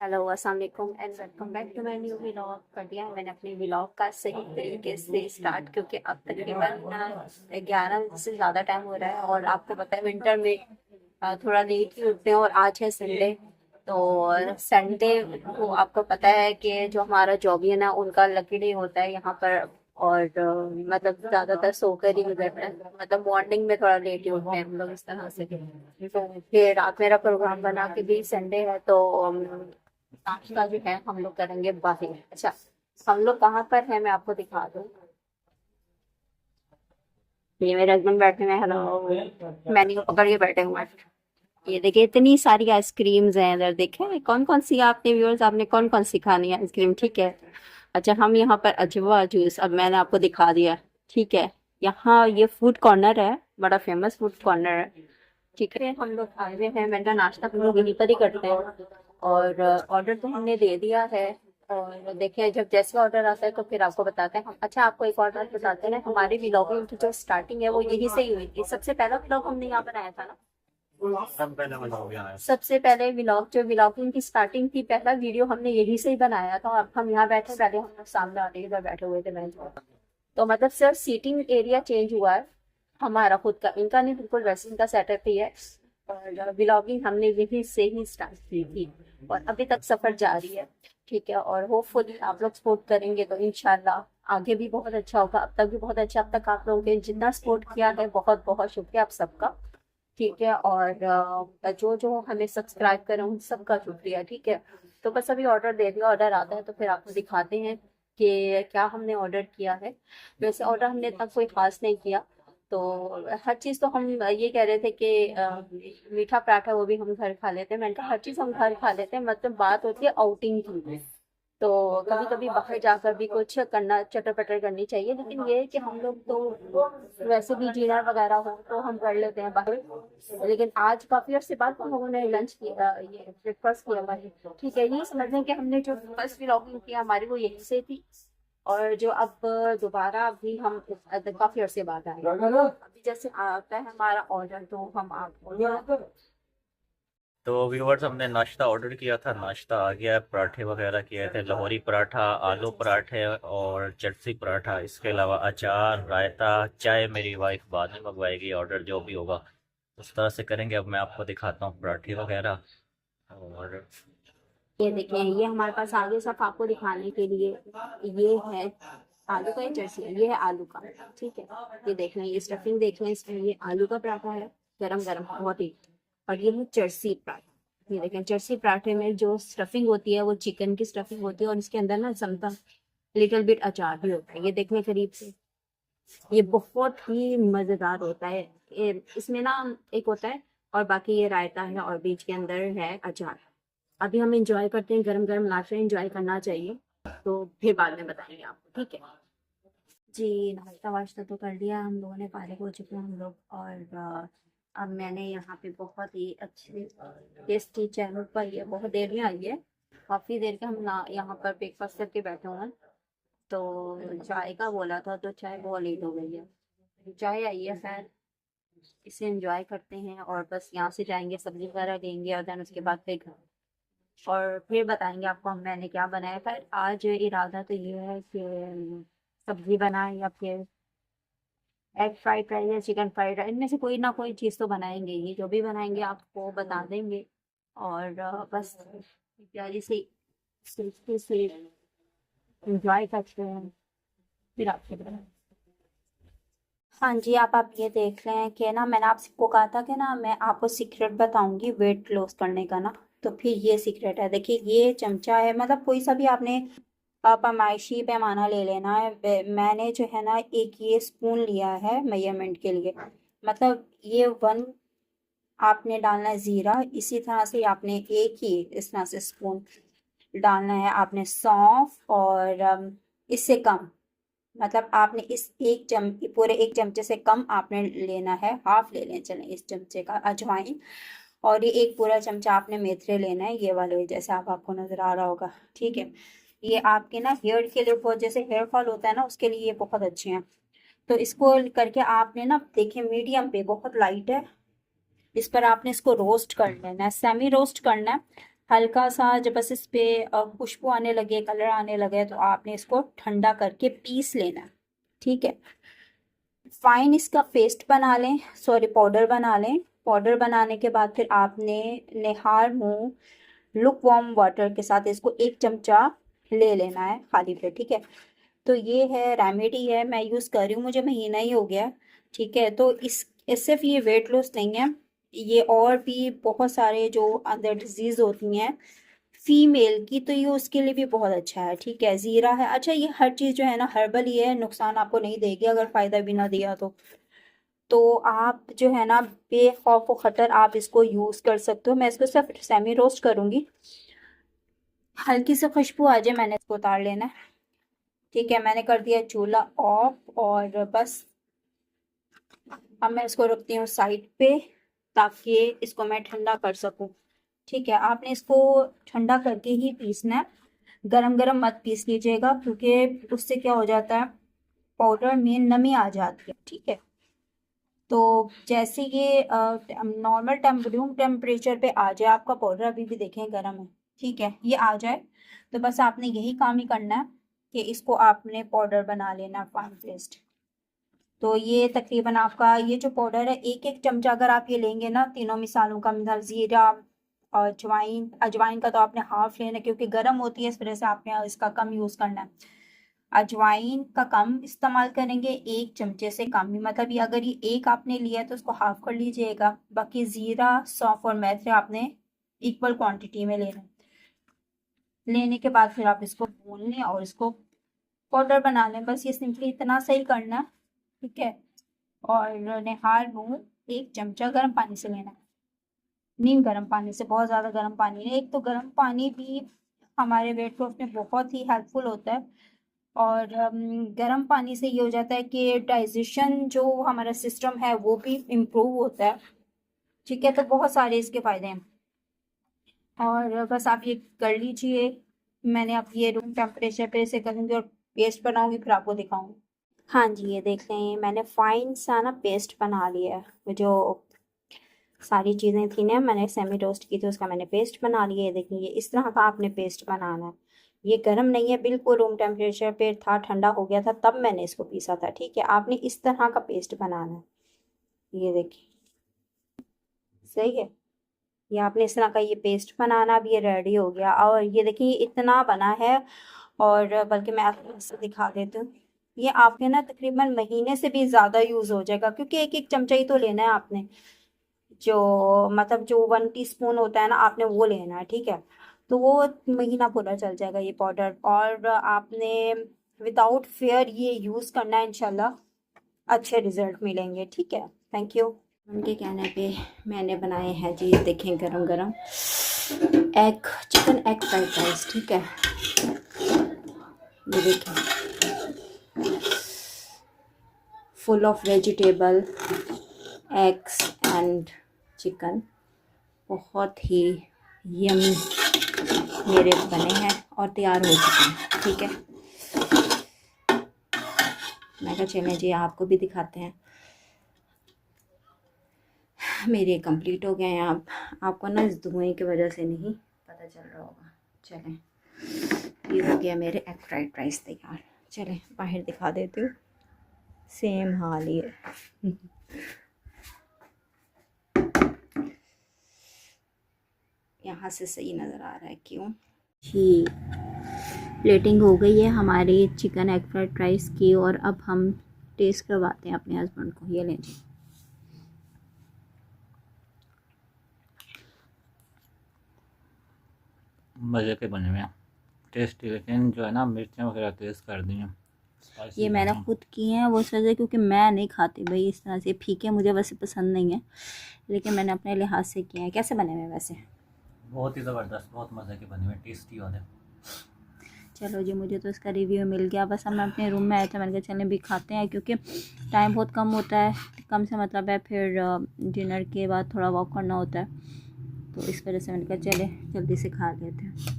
Hello अस्सलाम वालेकुम and welcome back to my new vlog. कर दिया है मैंने अपने व्लॉग का सही तरीके से स्टार्ट, क्योंकि अब तकरीबन 11 से ज़्यादा टाइम हो रहा है और आपको पता है विंटर में थोड़ा लेट ही उठते हैं। और आज है संडे, तो संडे को आपको पता है कि जो हमारा जॉबी है ना उनका लकी डे होता है यहाँ पर। और मतलब ज़्यादातर सोकर ही गुजरता है, मतलब मॉर्निंग में थोड़ा लेट ही उठते हैं हम लोग इस तरह से। तो फिर रात मेरा प्रोग्राम बना के भी संडे है, तो नाश्ता जो है हम लोग करेंगे बाहर। अच्छा, हम लोग कहाँ पर है मैं आपको दिखा दूँ। ये मेरे हस्बैंड बैठे हुए हैं, हेलो, मेन्यू पकड़ के बैठे हुए हैं। ये देखिए इतनी सारी आइसक्रीम्स हैं इधर, देखे कौन कौन सी आपने व्यूअर्स, आपने कौन कौन सी खानी है आइसक्रीम, ठीक है। अच्छा, हम यहाँ पर अजवा जूस अब मैंने आपको दिखा दिया, ठीक है। यहाँ ये फूड कॉर्नर है, बड़ा फेमस फूड कॉर्नर है, ठीक है। हम लोग आए हुए हैं, मैंने नाश्ता हम लोग यहीं पर ही करते हैं। और ऑर्डर तो हमने दे दिया है। और देखिए जब जैसे ऑर्डर आता है तो फिर आपको बताते हैं हम। अच्छा, आपको एक ऑर्डर बताते हैं, हमारी व्लॉगिंग की जो स्टार्टिंग है वो यहीं से ही हुई थी। सबसे पहला व्लॉग हमने यहाँ बनाया था ना, सबसे पहले व्लॉग जो व्लॉगिंग की स्टार्टिंग थी, पहला वीडियो हमने यहीं से ही बनाया था। अब हम यहाँ बैठे, पहले हम लोग सामने आने इधर बैठे हुए थे मैं। तो मतलब सिर्फ सीटिंग एरिया चेंज हुआ है हमारा खुद का, इनका नहीं, बिल्कुल वैसे इनका सेटअप ही है। और व्लॉगिंग हमने यहीं से ही स्टार्ट की थी और अभी तक सफर जारी है, ठीक है। और होपफुली आप लोग सपोर्ट करेंगे तो इंशाल्लाह आगे भी बहुत अच्छा होगा। अब तक भी बहुत अच्छा, अब तक आप लोगों ने जितना सपोर्ट किया है बहुत बहुत शुक्रिया आप सबका, ठीक है। और जो जो हमें सब्सक्राइब करें उन सबका शुक्रिया, ठीक है। तो बस अभी ऑर्डर दे दिया, ऑर्डर आता है तो फिर आपको दिखाते हैं कि क्या हमने ऑर्डर किया है। वैसे ऑर्डर हमने इतना कोई खास नहीं किया, तो हर चीज़ तो हम ये कह रहे थे कि मीठा पराठा वो भी हम घर खा लेते हैं। मैंने कहा हर चीज़ हम घर खा लेते हैं, मतलब बात होती है आउटिंग की। तो कभी कभी बाहर जाकर भी कुछ करना, चटर पटर करनी चाहिए, लेकिन ये है कि हम लोग तो वैसे भी डिनर वगैरह हो तो हम कर लेते हैं बाहर। लेकिन आज काफी अर्से बाद हम लोगों ने लंच किया, ये ब्रेकफास्ट किया भाई, ठीक है। ये समझ लें कि हमने जो फर्स्ट व्लॉगिंग किया हमारी वो यहीं से थी। और जो अब दोबारा अभी हम काफी अर्से बाद आए, अभी जैसे आता है हमारा ऑर्डर तो हम आपको। तो व्यूवर्स, हमने नाश्ता ऑर्डर किया था, नाश्ता आ गया है। पराठे वगैरह किए थे, लाहौरी पराठा, आलू पराठे और चटसी पराठा। इसके अलावा अचार, रायता, चाय मेरी वाइफ बाद में मंगवाएगी। ऑर्डर जो भी होगा उस तरह से करेंगे। अब मैं आपको दिखाता हूँ पराठे वगैरह। और ये देखिए ये हमारे पास आगे सब आपको दिखाने के लिए, ये है आलू का, ये जर्सी है, ये है आलू का, ठीक है। ये देख लें, ये स्टफिंग देख लें इसमें, ये आलू का पराठा है, गरम गरम बहुत ही। और ये है जर्सी पराठा, ये देखें जर्सी पराठे में जो स्टफिंग होती है वो चिकन की स्टफिंग होती है और इसके अंदर ना समता लिटिल बिट अचार भी होता है। ये देखें करीब से, ये बहुत ही मजेदार होता है। इसमें ना एक होता है और बाकी ये रायता है और बीच के अंदर है अचार। अभी हम इंजॉय करते हैं, गरम गरम नाश्ता इंजॉय करना चाहिए, तो फिर बाद में बताएंगे आपको, ठीक है जी। नाश्ता वाश्ता तो कर लिया हम लोगों ने, फारिग हो चुके हैं हम लोग। और अब मैंने यहाँ पे बहुत ही अच्छी टेस्टी चैनल पर, ये बहुत देर में आई है, काफ़ी देर के हम ना यहाँ पर ब्रेकफास्ट करके बैठे हुए हैं। तो चाय का बोला था तो चाय बहुत लेट हो गई है, चाय आई है, खैर इसे एंजॉय करते हैं। और बस यहाँ से जाएंगे सब्जी वगैरह लेंगे और देन उसके बाद फिर घर, और फिर बताएंगे आपको हम मैंने क्या बनाया। पर आज इरादा तो ये है कि सब्जी बनाए या फिर एग फ्राइड राइस या चिकन फ्राइड राइस, इनमें से कोई ना कोई चीज़ तो बनाएंगे ही, जो भी बनाएंगे आपको बता देंगे। और बस प्यारी सी सेफ्टी से इंजॉय करते हैं, फिर आपके बताएं। हाँ जी, आप ये देख रहे हैं कि ना मैंने आपको कहा था कि ना मैं आपको सीक्रेट बताऊंगी वेट लॉस करने का ना। तो फिर ये सीक्रेट है, देखिए ये चमचा है, मतलब कोई सा भी आपने पैमाइशी पैमाना ले लेना है। मैंने जो है ना एक ये स्पून लिया है मेजरमेंट के लिए, मतलब ये वन आपने डालना है जीरा, इसी तरह से आपने एक ही इस तरह से स्पून डालना है आपने सौंफ। और इससे कम, मतलब आपने इस पूरे एक चमचे से कम आपने लेना है, हाफ ले लें चलें इस चमचे का अजवाइन। और ये एक पूरा चमचा आपने मेथरे लेना है, ये वाले जैसे आपको नजर आ रहा होगा, ठीक है। ये आपके ना हेयर के लिए बहुत, जैसे हेयर फॉल होता है ना उसके लिए ये बहुत अच्छे हैं। तो इसको करके आपने ना देखिए मीडियम पे, बहुत लाइट है, इस पर आपने इसको रोस्ट कर लेना है, सेमी रोस्ट करना है। हल्का सा जब बस इस पे खुशबू आने लगे, कलर आने लगे, तो आपने इसको ठंडा करके पीस लेना है, ठीक है। फाइन इसका पेस्ट बना लें, सॉरी पाउडर बना लें। पाउडर बनाने के बाद फिर आपने निहार मुंह लुक वार्म वाटर के साथ इसको 1 चमचा ले लेना है खाली पेट, ठीक है। तो ये है रेमेडी है, मैं यूज़ कर रही हूँ, मुझे महीना ही हो गया, ठीक है। तो इस सिर्फ ये वेट लॉस नहीं है, ये और भी बहुत सारे जो अंदर डिजीज होती हैं फीमेल की, तो ये उसके लिए भी बहुत अच्छा है, ठीक है। जीरा है, अच्छा ये हर चीज़ जो है ना हर्बल ही है, नुकसान आपको नहीं देगी अगर फ़ायदा भी ना दिया तो आप जो है ना बेखौफ खतर आप इसको यूज़ कर सकते हो। मैं इसको सिर्फ सेमी रोस्ट करूँगी, हल्की से खुशबू आ जाए मैंने इसको उतार लेना है, ठीक है। मैंने कर दिया चूल्हा ऑफ और बस अब मैं इसको रखती हूँ साइड पे ताकि इसको मैं ठंडा कर सकूँ, ठीक है। आपने इसको ठंडा करके ही पीसना है, गरम गरम मत पीस लीजिएगा क्योंकि उससे क्या हो जाता है पाउडर में नमी आ जाती है, ठीक है। तो जैसे ये नॉर्मल रूम टेम्परेचर पे आ जाए आपका पाउडर, अभी भी देखें गर्म है, ठीक है, ये आ जाए तो बस आपने यही काम ही करना है कि इसको आपने पाउडर बना लेना फाइन पेस्ट। तो ये तकरीबन आपका ये जो पाउडर है 1-1 चमचा अगर आप ये लेंगे ना तीनों मिसालों का, मतलब जीरा और अजवाइन का तो आपने हाफ लेना क्योंकि गर्म होती है, इस वजह से आपने इसका कम यूज़ करना है। अजवाइन का कम इस्तेमाल करेंगे, 1 चमचे से कम ही, मतलब ये अगर ये एक आपने लिया है तो उसको हाफ कर लीजिएगा। बाकी जीरा, सौंफ और मेथी आपने इक्वल क्वांटिटी में लेना है। लेने के बाद फिर आप इसको भून लें और इसको पाउडर बना लें, बस ये सिंपली इतना सही करना, ठीक है। और निहार मुंह 1 चमचा गर्म पानी से लेना है, नीम गर्म पानी से, बहुत ज़्यादा गर्म पानी नहीं। एक तो गर्म पानी भी हमारे वेट लॉस में बहुत ही हेल्पफुल होता है और गर्म पानी से ये हो जाता है कि डाइजेशन जो हमारा सिस्टम है वो भी इम्प्रूव होता है, ठीक है। तो बहुत सारे इसके फ़ायदे हैं और बस आप ये कर लीजिए। मैंने अब ये रूम टेम्परेचर पे से करूँगी और पेस्ट बनाऊँगी फिर आपको दिखाऊँगी। हाँ जी, ये देख लें मैंने फाइन सा ना पेस्ट बना लिया है, जो सारी चीज़ें थी ना मैंने सेमी रोस्ट की थी उसका मैंने पेस्ट बना लिया है। देखिए ये इस तरह का आपने पेस्ट बनाना है, ये गर्म नहीं है, बिल्कुल रूम टेम्परेचर पे था, ठंडा हो गया था तब मैंने इसको पीसा था, ठीक है। आपने इस तरह का पेस्ट बनाना है, ये देखिए सही है, ये आपने इस तरह का ये पेस्ट बनाना। अब ये रेडी हो गया और ये देखिए इतना बना है और बल्कि मैं आपको दिखा देती हूँ, ये आपके ना तकरीबन महीने से भी ज़्यादा यूज़ हो जाएगा क्योंकि 1-1 चमचा ही तो लेना है आपने, जो मतलब जो 1 टीस्पून होता है ना आपने वो लेना है, ठीक है। तो वो महीना पूरा चल जाएगा ये पाउडर और आपने विदाउट फेयर ये यूज़ करना है, इंशाल्लाह अच्छे रिजल्ट मिलेंगे, ठीक है। Thank you. उनके कहने पे मैंने बनाए हैं जी, देखें गरम गरम चिकन एग फ्राइड राइस, ठीक है। ये देखें full of vegetable, eggs and chicken, बहुत ही यमी मेरे बने हैं और तैयार हो चुके हैं, ठीक है। मैं कहा चलें जी आपको भी दिखाते हैं, मेरे कंप्लीट हो गए हैं। आपको ना इस धुएं की वजह से नहीं पता चल रहा होगा। चलें ये हो गया मेरे एग फ्राइड राइस तैयार, चलें बाहर दिखा देती हूँ, सेम हाल ही है। यहाँ से सही नज़र आ रहा है क्यों जी। प्लेटिंग हो गई है हमारी चिकन एग फ्राइड राइस की और अब हम टेस्ट करवाते हैं अपने हस्बैंड को। ये लें जी, मज़े के बने हुए हैं, टेस्टी, लेकिन जो है ना मिर्चें वगैरह तेज़ कर दी हैं। ये मैंने खुद की हैं वो सजा क्योंकि मैं नहीं खाती भाई इस तरह से फीके, मुझे वैसे पसंद नहीं है, लेकिन मैंने अपने लिहाज से किया है। कैसे बने हुए वैसे? बहुत ही ज़बरदस्त, बहुत मज़े के बने हुए, टेस्टी वाले। चलो जी मुझे तो इसका रिव्यू मिल गया, बस हम अपने रूम में आए थे, मैंने कहा चलें भी खाते हैं क्योंकि टाइम बहुत कम होता है, कम से मतलब है फिर डिनर के बाद थोड़ा वॉक करना होता है, तो इस वजह से मैंने कहा चले जल्दी से खा लेते हैं।